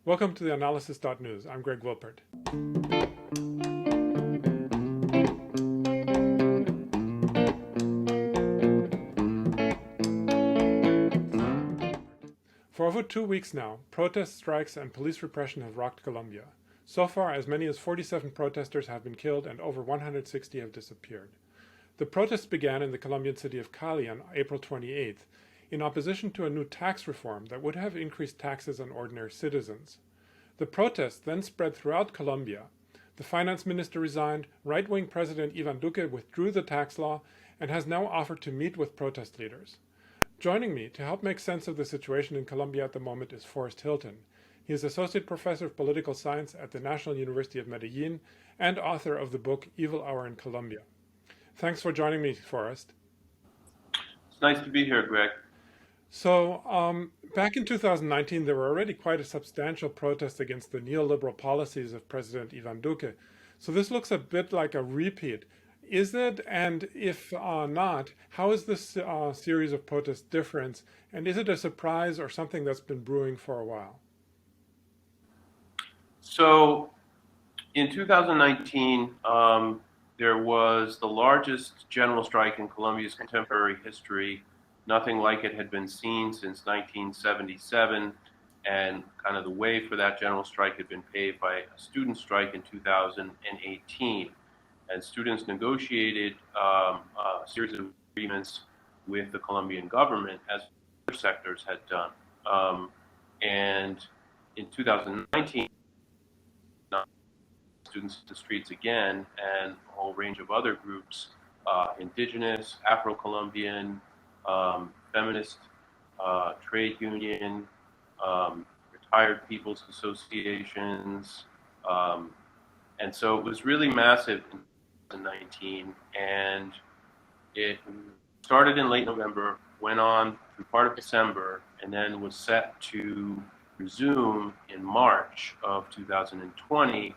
Welcome to theAnalysis-news. I'm Greg Wilpert. For over 2 weeks now, protests, strikes, and police repression have rocked Colombia. So far, as many as 47 protesters have been killed and over 160 have disappeared. The protests began in the Colombian city of Cali on April 28th, in opposition to a new tax reform that would have increased taxes on ordinary citizens. The protests then spread throughout Colombia. The finance minister resigned, right-wing President Ivan Duque withdrew the tax law, and has now offered to meet with protest leaders. Joining me to help make sense of the situation in Colombia at the moment is Forrest Hylton. He is Associate Professor of Political Science at the National University of Medellin and author of the book Evil Hour in Colombia. Thanks for joining me, Forrest. It's nice to be here, Greg. So, back in 2019, there were already quite a substantial protest against the neoliberal policies of President Ivan Duque. So, this looks a bit like a repeat. Is it? And if not, how is this series of protests different? And is it a surprise or something that's been brewing for a while? So, in 2019, there was the largest general strike in Colombia's contemporary history. Nothing like it had been seen since 1977, and kind of the way for that general strike had been paved by a student strike in 2018. And students negotiated a series of agreements with the Colombian government, as other sectors had done. And in 2019, students to the streets again, and a whole range of other groups, indigenous, Afro-Colombian, feminist, trade union, retired people's associations. And so it was really massive in 2019, and it started in late November, went on through part of December, and then was set to resume in March of 2020,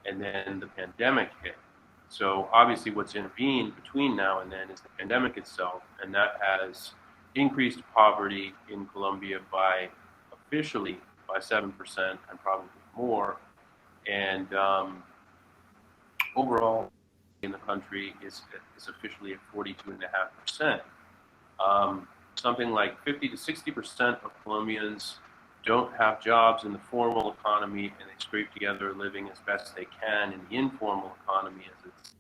and then the pandemic hit. So obviously what's intervened between now and then is the pandemic itself, and that has increased poverty in Colombia by officially by 7% and probably more. And overall in the country is officially at 42.5%. Something like 50 to 60% of Colombians don't have jobs in the formal economy, and they scrape together a living as best they can in the informal economy, as it's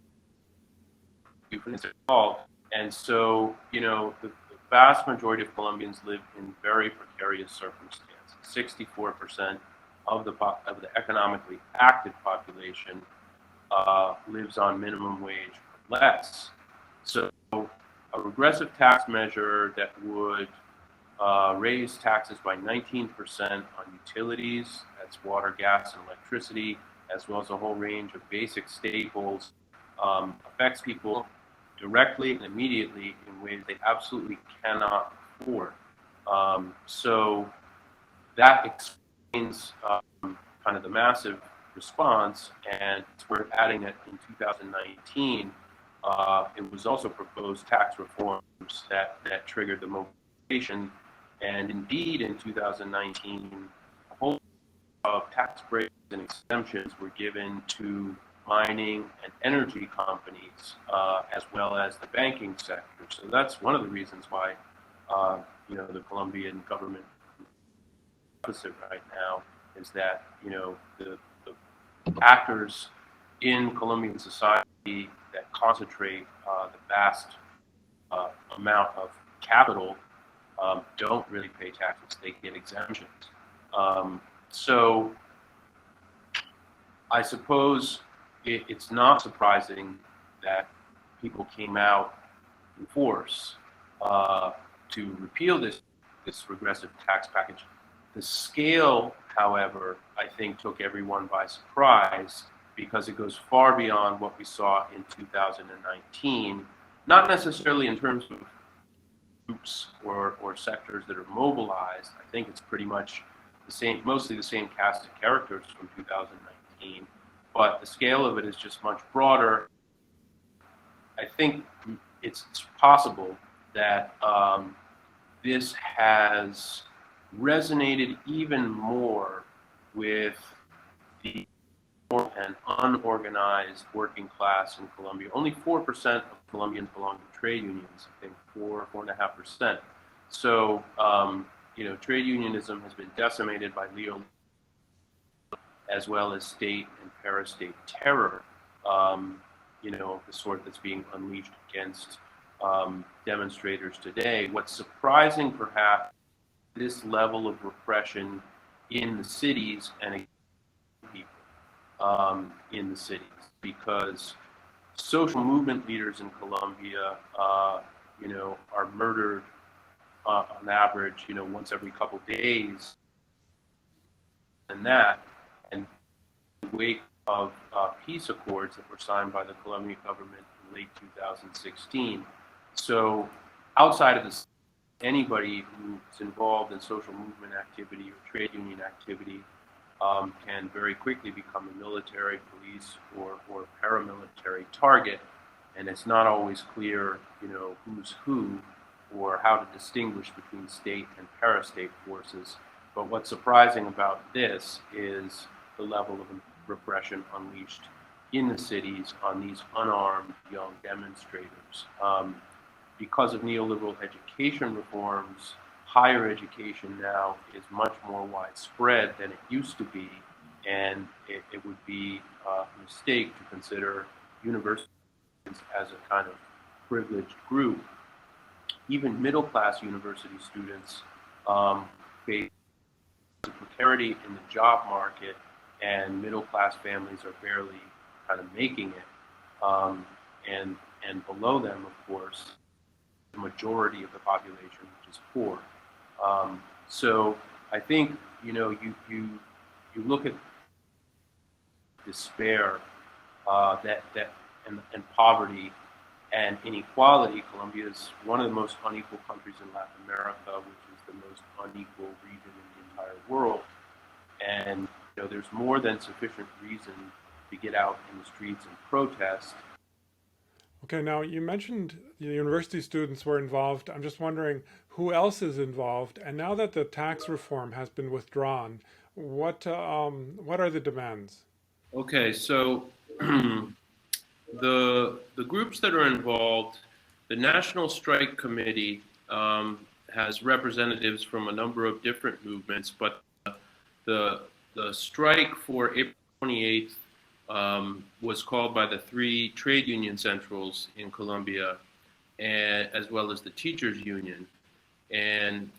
called. And so, the vast majority of Colombians live in very precarious circumstances. 64% of the economically active population lives on minimum wage or less. So a regressive tax measure that would raise taxes by 19% on utilities, that's water, gas, and electricity, as well as a whole range of basic staples, affects people directly and immediately in ways they absolutely cannot afford. So that explains kind of the massive response, and it's worth adding that in 2019, it was also proposed tax reforms that triggered the mobilization. And indeed, in 2019, a whole of tax breaks and exemptions were given to mining and energy companies, as well as the banking sector. So that's one of the reasons why, the Colombian government deficit right now is that, the actors in Colombian society that concentrate the vast amount of capital don't really pay taxes. They get exemptions. So I suppose it's not surprising that people came out in force to repeal this regressive tax package. The scale, however, I think took everyone by surprise because it goes far beyond what we saw in 2019, not necessarily in terms of groups or sectors that are mobilized. I think it's pretty much the same, mostly the same cast of characters from 2019, but the scale of it is just much broader. I think it's possible that this has resonated even more with the and unorganized working class in Colombia. Only 4% of Colombians belong to trade unions, I think 4.5%. So, trade unionism has been decimated by neoliberalism as well as state and parastate terror, the sort that's being unleashed against demonstrators today. What's surprising, perhaps, this level of repression in the cities and people in the cities, because social movement leaders in Colombia, are murdered on average, once every couple days, and in the wake of peace accords that were signed by the Colombian government in late 2016. So, outside of this, anybody who's involved in social movement activity or trade union activity can very quickly become a military, police, or paramilitary target, and it's not always clear, who's who or how to distinguish between state and parastate forces. But what's surprising about this is the level of repression unleashed in the cities on these unarmed young demonstrators. Because of neoliberal education reforms, higher education now is much more widespread than it used to be, and it would be a mistake to consider universities as a kind of privileged group. Even middle-class university students face precarity in the job market, and middle-class families are barely kind of making it. And below them, of course, the majority of the population, which is poor. So I think you look at despair and poverty and inequality. Colombia is one of the most unequal countries in Latin America, which is the most unequal region in the entire world. And there's more than sufficient reason to get out in the streets and protest. Okay, now you mentioned the university students were involved. I'm just wondering who else is involved. And now that the tax reform has been withdrawn, what are the demands? Okay, so the groups that are involved, the National Strike Committee has representatives from a number of different movements, but the strike for April 28th was called by the 3 trade union centrals in Colombia, as well as the teachers union. And,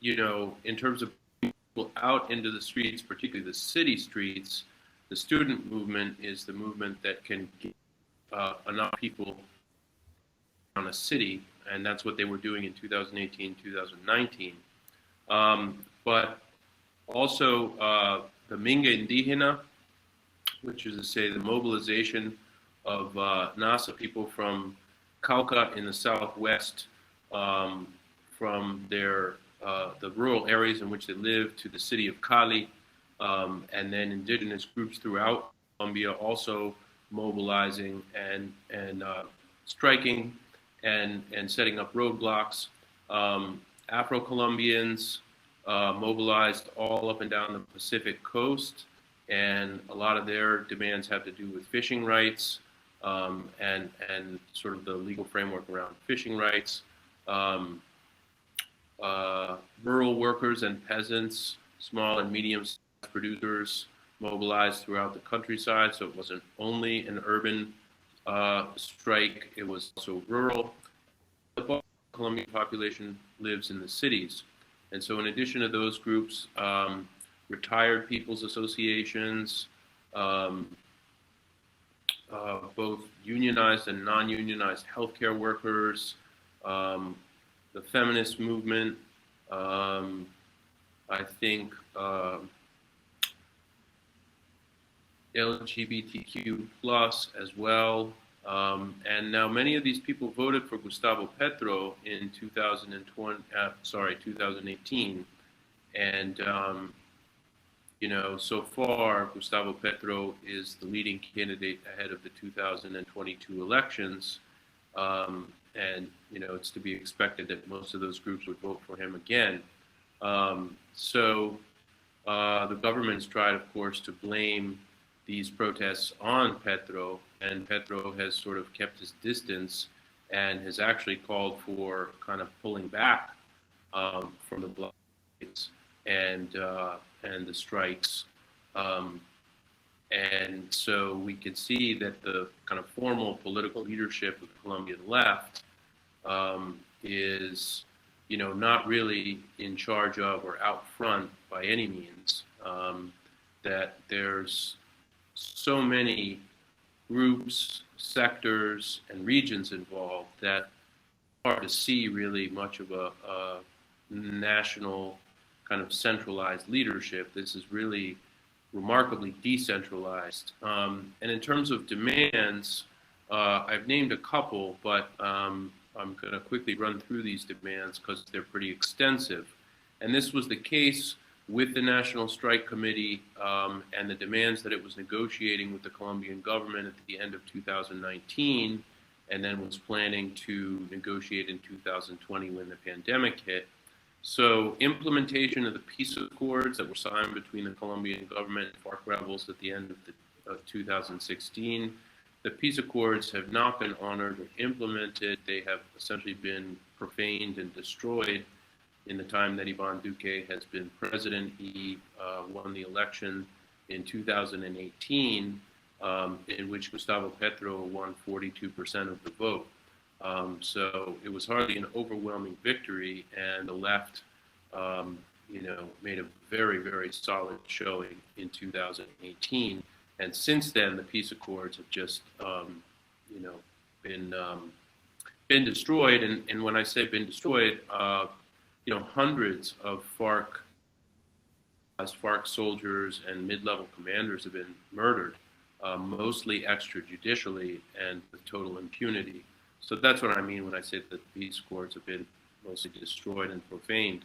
in terms of people out into the streets, particularly the city streets, the student movement is the movement that can get enough people on a city, and that's what they were doing in 2018, 2019. But also the Minga Indígena, which is to say the mobilization of Nasa people from Cauca in the southwest, from the rural areas in which they live to the city of Cali, and then indigenous groups throughout Colombia also mobilizing and striking and setting up roadblocks. Afro-Colombians mobilized all up and down the Pacific coast, and a lot of their demands have to do with fishing rights and sort of the legal framework around fishing rights. Rural workers and peasants, small and medium producers mobilized throughout the countryside, so it wasn't only an urban strike, it was also rural. The bulk of the Colombian population lives in the cities. And so in addition to those groups, retired people's associations, both unionized and non-unionized healthcare workers, the feminist movement, I think LGBTQ plus as well. And now many of these people voted for Gustavo Petro in 2018. And, so far, Gustavo Petro is the leading candidate ahead of the 2022 elections. And, it's to be expected that most of those groups would vote for him again. So The government's tried, of course, to blame these protests on Petro, and Petro has sort of kept his distance and has actually called for kind of pulling back from the blockades and the strikes. Um, and so we could see that the kind of formal political leadership of the Colombian left is, not really in charge of or out front by any means. That there's so many groups, sectors, and regions involved that it's hard to see really much of a national kind of centralized leadership. This is really remarkably decentralized. And in terms of demands, I've named a couple, but I'm going to quickly run through these demands because they're pretty extensive. And this was the case with the National Strike Committee and the demands that it was negotiating with the Colombian government at the end of 2019, and then was planning to negotiate in 2020 when the pandemic hit. So implementation of the peace accords that were signed between the Colombian government and FARC rebels at the end of 2016. The peace accords have not been honored or implemented. They have essentially been profaned and destroyed in the time that Ivan Duque has been president. He won the election in 2018, in which Gustavo Petro won 42% of the vote. So it was hardly an overwhelming victory, and the left, made a very, very solid showing in 2018. And since then, the peace accords have just, been destroyed. And when I say been destroyed, hundreds of FARC soldiers and mid-level commanders have been murdered, mostly extrajudicially and with total impunity. So that's what I mean when I say that the peace accords have been mostly destroyed and profaned.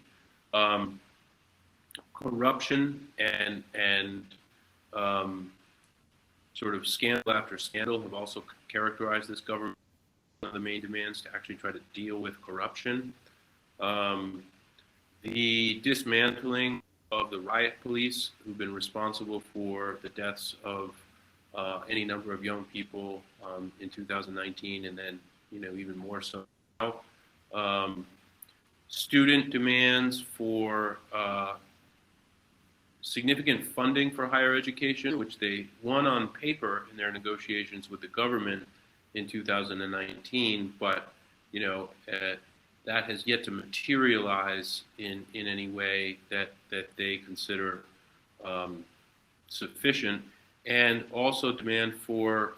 Corruption and sort of scandal after scandal have also characterized this government. One of the main demands to actually try to deal with corruption. The dismantling of the riot police, who've been responsible for the deaths of any number of young people in 2019, and then even more so now. Student demands for significant funding for higher education, which they won on paper in their negotiations with the government in 2019, but that has yet to materialize in any way that they consider sufficient. And also demand for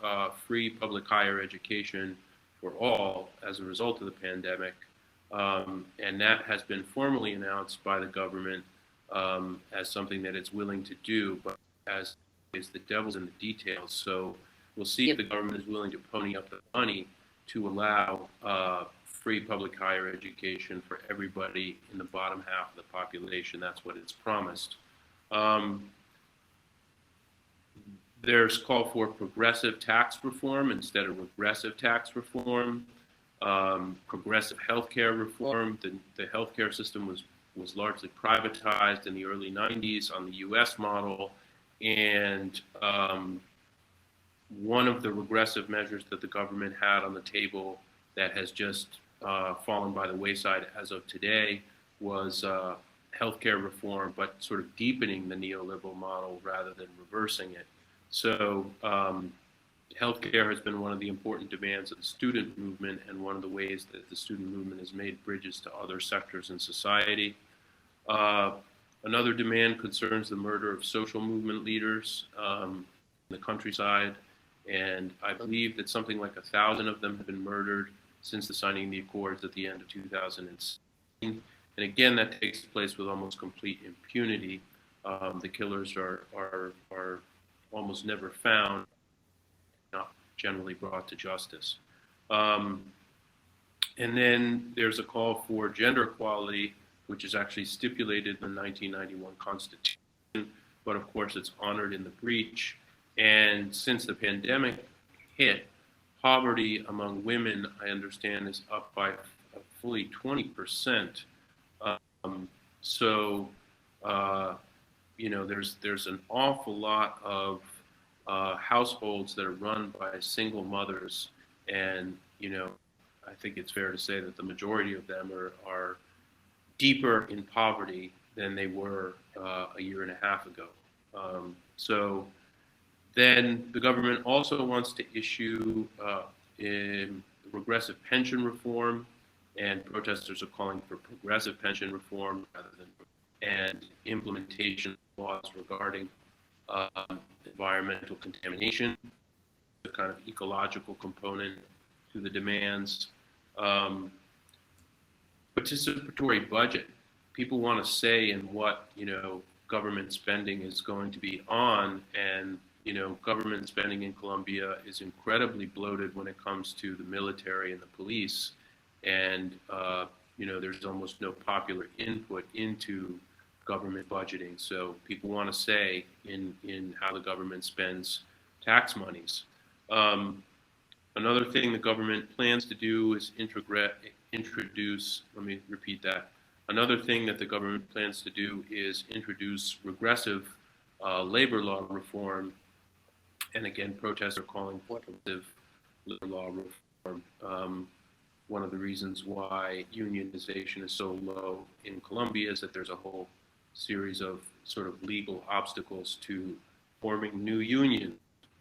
free public higher education for all as a result of the pandemic. And that has been formally announced by the government as something that it's willing to do, but as is the devil's in the details. So we'll see if the government is willing to pony up the money to allow free public higher education for everybody in the bottom half of the population. That's what it's promised. There's call for progressive tax reform instead of regressive tax reform. Progressive healthcare reform. The healthcare system was largely privatized in the early 90s on the U.S. model, and one of the regressive measures that the government had on the table that has just fallen by the wayside as of today was healthcare reform, but sort of deepening the neoliberal model rather than reversing it. So healthcare has been one of the important demands of the student movement, and one of the ways that the student movement has made bridges to other sectors in society. Another demand concerns the murder of social movement leaders in the countryside, and I believe that something like 1,000 of them have been murdered since the signing of the accords at the end of 2016. And again, that takes place with almost complete impunity. The killers are almost never found, not generally brought to justice. And then there's a call for gender equality, which is actually stipulated in the 1991 Constitution, but of course it's honored in the breach. And since the pandemic hit, poverty among women, I understand, is up by fully 20%. there's an awful lot of households that are run by single mothers, and I think it's fair to say that the majority of them are deeper in poverty than they were a year and a half ago. So then the government also wants to issue in regressive pension reform, and protesters are calling for progressive pension reform rather than and implementation laws regarding environmental contamination, the kind of ecological component to the demands. Participatory budget. People want to say in what government spending is going to be on, and government spending in Colombia is incredibly bloated when it comes to the military and the police, and there's almost no popular input into government budgeting. So people want to say in how the government spends tax monies. Another thing the government plans to do is introduce, let me repeat that. Another thing that the government plans to do is introduce regressive labor law reform. And again, protests are calling for regressive labor law reform. One of the reasons why unionization is so low in Colombia is that there's a whole series of sort of legal obstacles to forming new unions.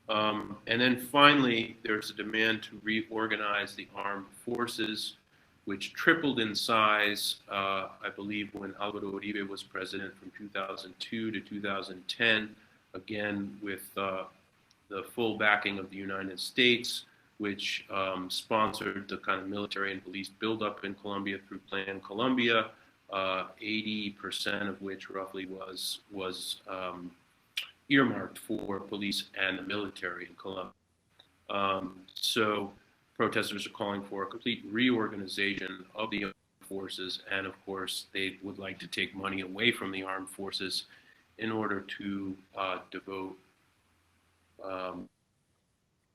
And then finally, there's a demand to reorganize the armed forces, which tripled in size, I believe, when Álvaro Uribe was president from 2002 to 2010, again, with the full backing of the United States, which sponsored the kind of military and police buildup in Colombia through Plan Colombia, 80% of which roughly was earmarked for police and the military in Colombia. So protesters are calling for a complete reorganization of the armed forces, and of course they would like to take money away from the armed forces in order to devote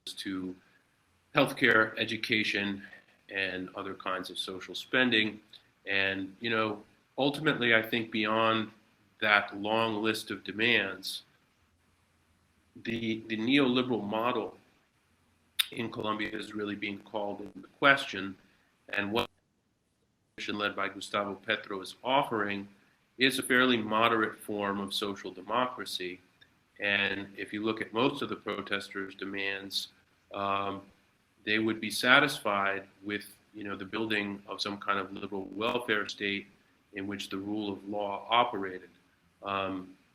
to healthcare, education, and other kinds of social spending. And ultimately, I think beyond that long list of demands, the neoliberal model in Colombia is really being called into question, and what the coalition led by Gustavo Petro is offering is a fairly moderate form of social democracy. And if you look at most of the protesters' demands, they would be satisfied with the building of some kind of liberal welfare state in which the rule of law operated.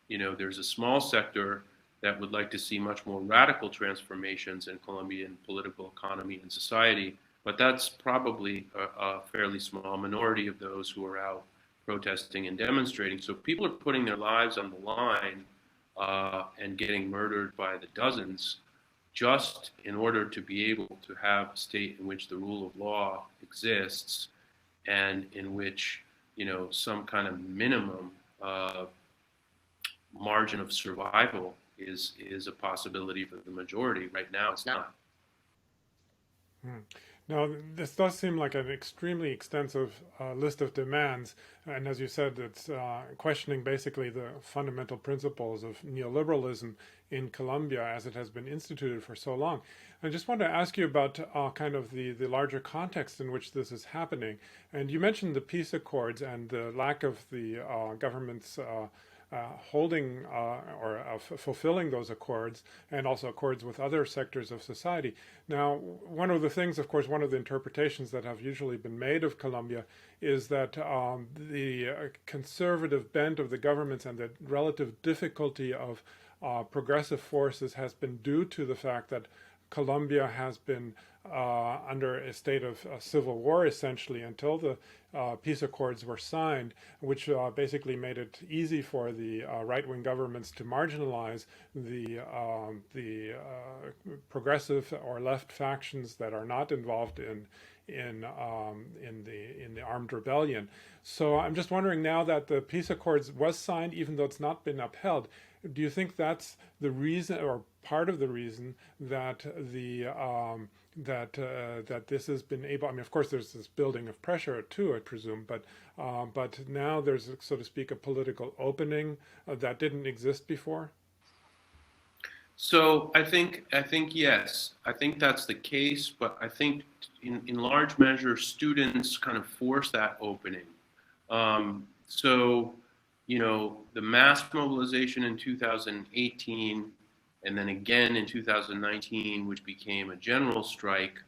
There's a small sector that would like to see much more radical transformations in Colombian political economy and society, but that's probably a fairly small minority of those who are out protesting and demonstrating. So people are putting their lives on the line and getting murdered by the dozens just in order to be able to have a state in which the rule of law exists and in which some kind of minimum margin of survival is a possibility for the majority. Right now, it's not. Now, this does seem like an extremely extensive list of demands, and as you said, it's questioning basically the fundamental principles of neoliberalism in Colombia as it has been instituted for so long. I just want to ask you about kind of the larger context in which this is happening. And you mentioned the peace accords and the lack of the government's holding or fulfilling those accords, and also accords with other sectors of society. Now, one of the things, of course, one of the interpretations that have usually been made of Colombia is that the conservative bent of the governments and the relative difficulty of progressive forces has been due to the fact that Colombia has been under a state of civil war, essentially, until the peace accords were signed, which basically made it easy for the right-wing governments to marginalize the progressive or left factions that are not involved in the armed rebellion. So I'm just wondering, now that the peace accords was signed, even though it's not been upheld, Do you think that's the reason, or part of the reason, that that this has been able? I mean, of course, there's this building of pressure too, I presume, but now there's, so to speak, a political opening that didn't exist before. So I think yes, I think that's the case, but I think in large measure students kind of force that opening. So the mass mobilization in 2018, and then again in 2019, which became a general strike,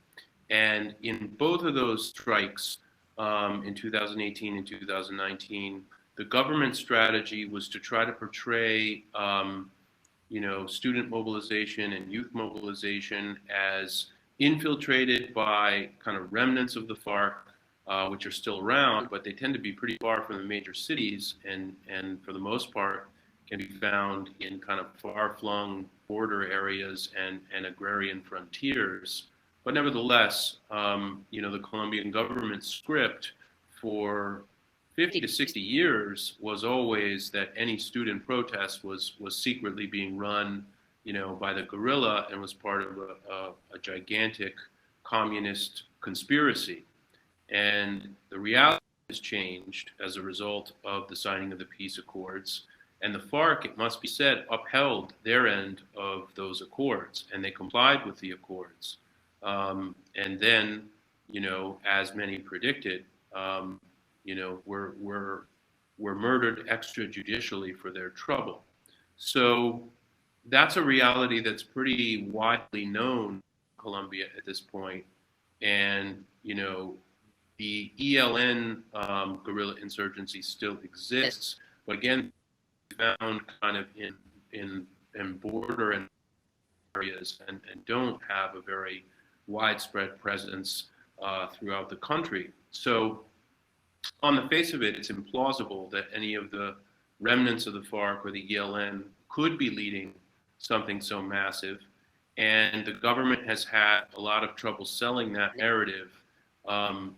and in both of those strikes, in 2018 and 2019, the government strategy was to try to portray student mobilization and youth mobilization as infiltrated by kind of remnants of the FARC, which are still around, but they tend to be pretty far from the major cities, and for the most part can be found in kind of far-flung border areas and agrarian frontiers. But nevertheless, the Colombian government script for 50 to 60 years was always that any student protest was secretly being run, by the guerrilla and was part of a gigantic communist conspiracy. And the reality has changed as a result of the signing of the peace accords. And the FARC, it must be said, upheld their end of those accords, and they complied with the accords. And then, as many predicted, were murdered extrajudicially for their trouble. So that's a reality that's pretty widely known in Colombia at this point. And, the ELN guerrilla insurgency still exists, but again, found kind of in border and areas and don't have a very widespread presence throughout the country. So on the face of it, it's implausible that any of the remnants of the FARC or the ELN could be leading something so massive. And the government has had a lot of trouble selling that narrative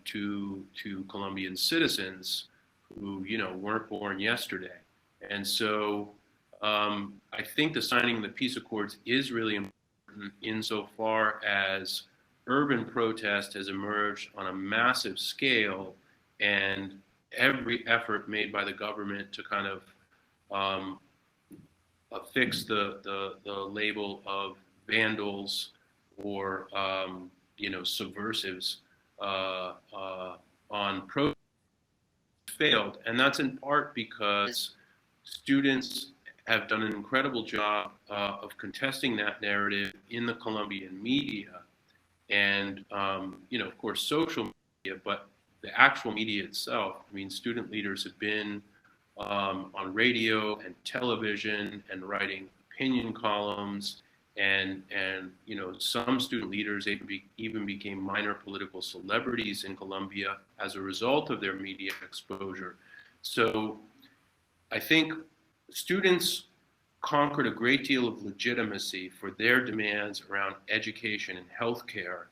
to Colombian citizens who, weren't born yesterday. And so I think the signing of the peace accords is really important insofar as urban protest has emerged on a massive scale, and every effort made by the government to kind of affix the label of vandals or subversives on protest failed, and that's in part because students have done an incredible job of contesting that narrative in the Colombian media, and of course social media, but the actual media itself. I mean, student leaders have been on radio and television and writing opinion columns, and some student leaders even became minor political celebrities in Colombia as a result of their media exposure. So I think students conquered a great deal of legitimacy for their demands around education and healthcare,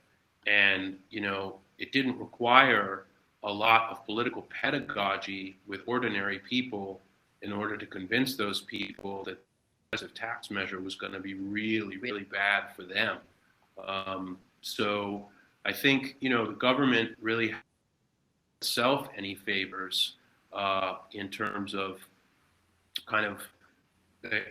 and it didn't require a lot of political pedagogy with ordinary people in order to convince those people that the tax measure was going to be really, really bad for them. So I think, the government really itself any favors in terms of kind of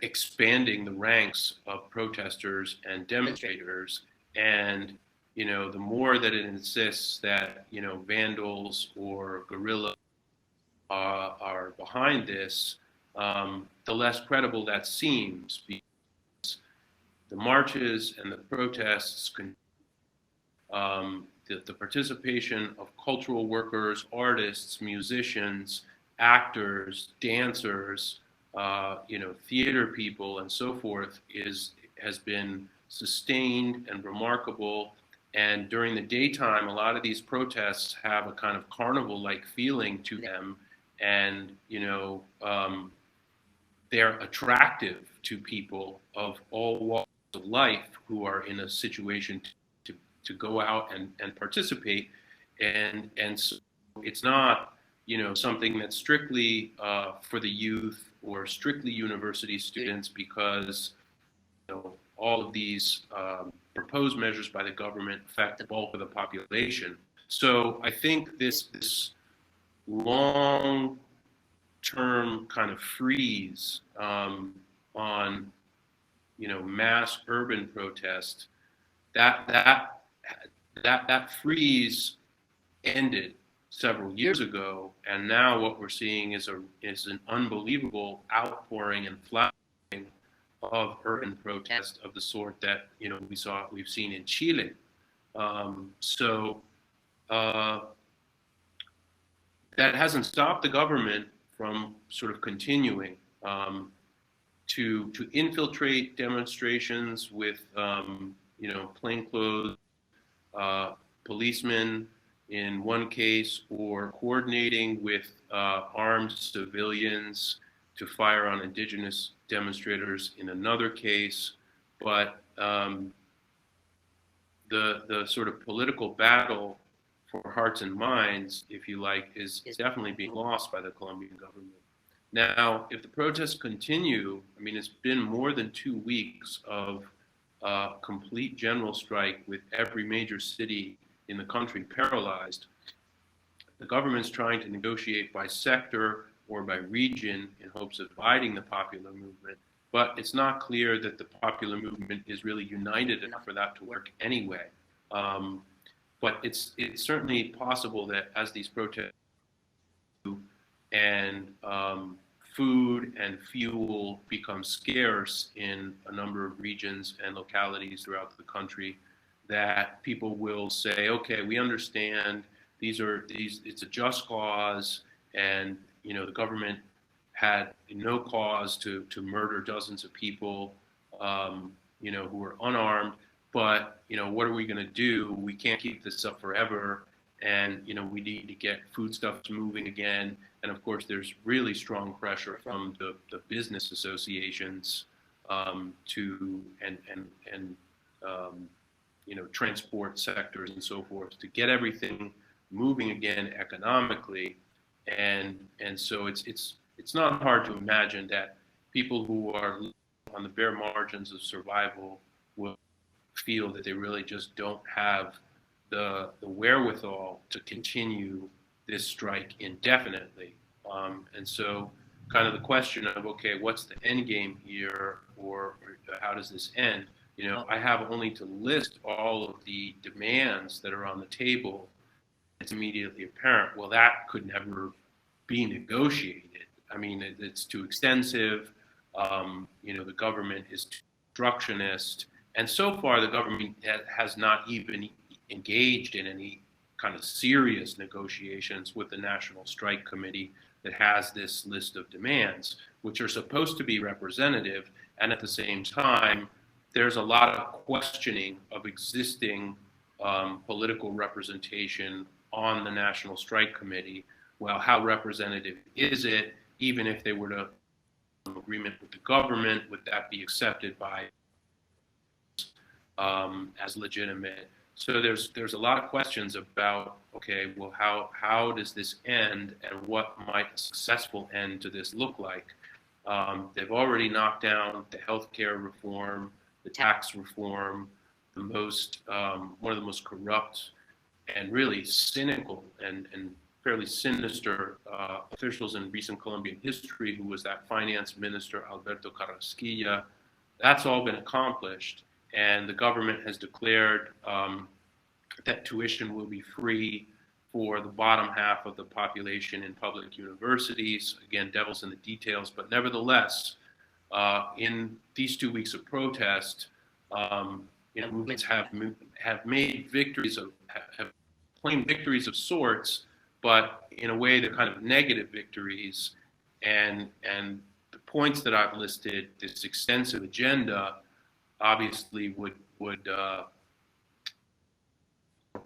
expanding the ranks of protesters and demonstrators. And the more that it insists that vandals or guerrillas are behind this, the less credible that seems, because the marches and the protests the participation of cultural workers, artists, musicians, actors, dancers, theater people, and so forth has been sustained and remarkable. And during the daytime, a lot of these protests have a kind of carnival-like feeling to them, and they're attractive to people of all walks of life who are in a situation to go out and participate. And so it's not something that's strictly for the youth or strictly university students because all of these proposed measures by the government affect the bulk of the population. So I think this long term kind of freeze on mass urban protest, that that that freeze ended several years ago, and now what we're seeing is an unbelievable outpouring and flowering of urban protest of the sort that we've seen in Chile. So that hasn't stopped the government from sort of continuing to infiltrate demonstrations with plainclothes policemen in one case, or coordinating with armed civilians to fire on indigenous demonstrators in another case. But the sort of political battle for hearts and minds, if you like, is definitely being lost by the Colombian government. Now, if the protests continue, I mean, it's been more than 2 weeks of complete general strike with every major city in the country paralyzed. The government's trying to negotiate by sector or by region in hopes of dividing the popular movement, but it's not clear that the popular movement is really united enough for that to work anyway. But it's certainly possible that as these protests and food and fuel become scarce in a number of regions and localities throughout the country, that people will say, okay, we understand it's a just cause, and the government had no cause to murder dozens of people who were unarmed, but what are we going to do? We can't keep this up forever, and we need to get foodstuffs moving again. And of course, there's really strong pressure from the business associations to transport sectors and so forth to get everything moving again economically. And so it's not hard to imagine that people who are on the bare margins of survival will feel that they really just don't have the wherewithal to continue this strike indefinitely. And so kind of the question of, okay, what's the end game here, or how does this end? I have only to list all of the demands that are on the table. It's immediately apparent, well, that could never be negotiated. I mean, it's too extensive. The government is too obstructionist. And so far, the government has not even engaged in any kind of serious negotiations with the National Strike Committee that has this list of demands, which are supposed to be representative. And at the same time, there's a lot of questioning of existing political representation on the National Strike Committee. Well, how representative is it? Even if they were to agreement with the government, would that be accepted by as legitimate? So there's a lot of questions about, okay, well, how does this end, and what might a successful end to this look like? They've already knocked down the healthcare reform, the tax reform, one of the most corrupt and really cynical and fairly sinister officials in recent Colombian history, who was that finance minister, Alberto Carrasquilla. That's all been accomplished. And the government has declared that tuition will be free for the bottom half of the population in public universities. Again, devil's in the details, but nevertheless, in these 2 weeks of protest, movements have made victories have claimed victories of sorts, but in a way they're kind of negative victories. And the points that I've listed, this extensive agenda, obviously would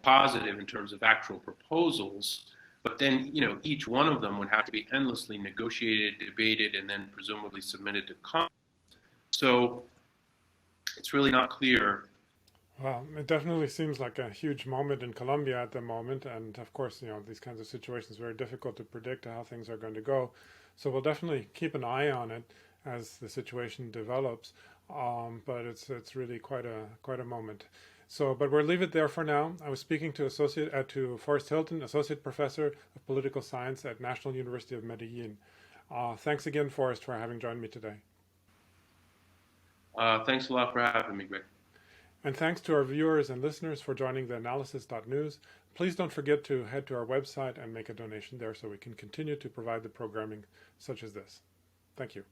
positive in terms of actual proposals, but then each one of them would have to be endlessly negotiated, debated, and then presumably submitted to Congress. So it's really not clear. Well, it definitely seems like a huge moment in Colombia at the moment, and of course, these kinds of situations are very difficult to predict how things are going to go. So we'll definitely keep an eye on it as the situation develops. But it's really quite a moment. So, but we'll leave it there for now. I was speaking to to Forrest Hylton, Associate Professor of Political Science at National University of Medellin. Thanks again, Forrest, for having joined me today. Thanks a lot for having me, Greg. And thanks to our viewers and listeners for joining theAnalysis.news. Please don't forget to head to our website and make a donation there so we can continue to provide the programming such as this. Thank you.